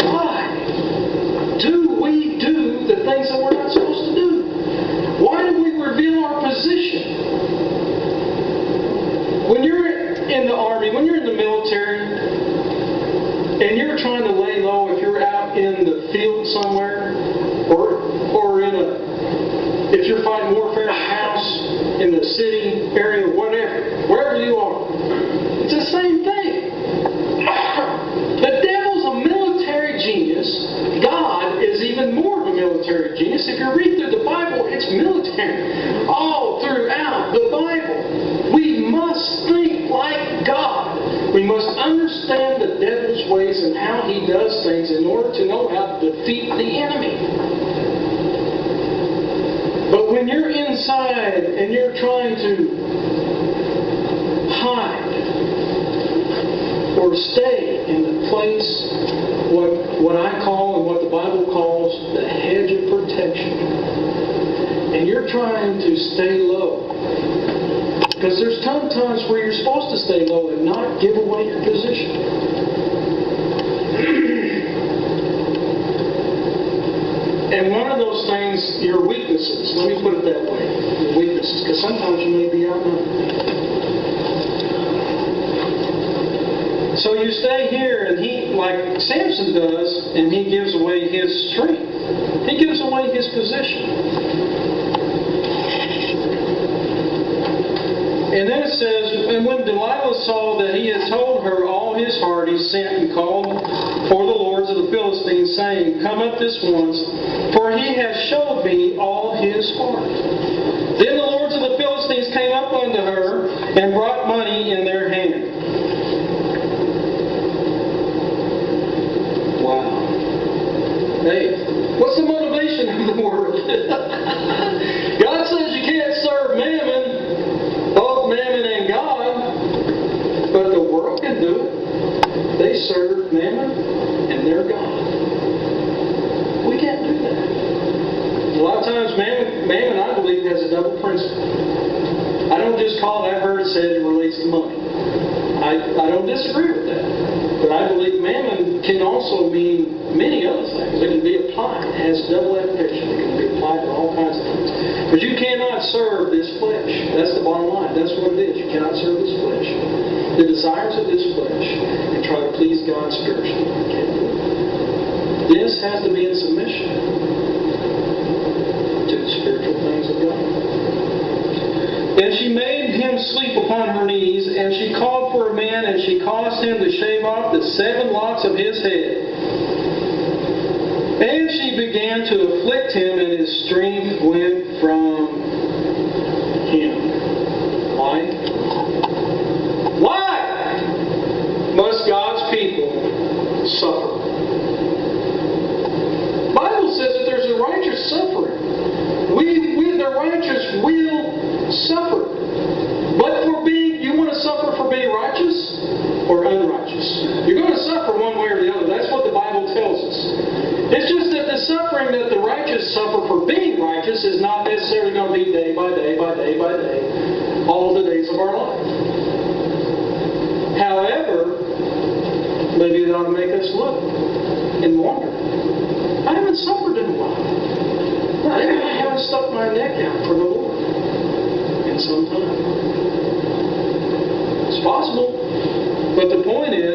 Why do we do the things that we're not supposed to do? Why do we reveal our position? When you're in the army, when you're in the military, and you're trying to lay low, if you're out in the field somewhere, or if you're fighting warfare in a house, in the city area, whatever, wherever you are, it's the same thing. The devil's a military genius. God is even more of a military genius. If you read through the Bible, it's military. All throughout the Bible. We must think like God. We must understand the devil's ways and how he does things in order to know how to defeat the enemy. But when you're inside and you're trying to hide or stay in the place, what I call and what the Bible calls the hedge of protection, and you're trying to stay low, because there's times where you're supposed to stay low and not give away your position. And one of those things, your weaknesses, let me put it that way, your weaknesses, because sometimes you may be outnumbered. So you stay here, and he, like Samson does, and he gives away his strength. He gives away his position. And then it says, and when Delilah saw that he had told her all his heart, he sent and called for the lords of the Philistines, saying, Come up this once, for he has showed me all his heart. Then the lords of the Philistines came up unto her, and brought money in their hand. Wow. Hey, what's the motivation of the word? God says you can't serve mammon, both mammon and God, but the world can do it. They serve mammon and their God. We can't do that. A lot of times mammon, I believe, has a double principle. I don't just call it, I've heard it said it relates to money. I don't disagree with that. But I believe mammon can also mean many other things. It can be applied. It has double application. It can be applied to all kinds of things. But you cannot serve this flesh. That's the bottom line. That's what it is. You cannot serve this flesh. The desires of this flesh and try to please God spiritually. You can't do it. This has to be in submission to the spiritual things of God. And she made him sleep upon her knees, and she called for a man, and she caused him to shave off the 7 locks of his head. And she began to afflict him, and his strength went from him. Why? Why must God's people suffer? The Bible says that there's a righteous suffering. The righteous will suffer. But you want to suffer for being righteous or unrighteous? You're going to suffer one way or the other. That's what the Bible tells us. It's just that the suffering that the righteous suffer for being righteous is not necessarily going to be day by day by day by day, all the days of our life. However, maybe it ought to make us look and wonder. I haven't suffered in a while. I haven't stuck my neck out for the Lord in some time. It's possible. But the point is,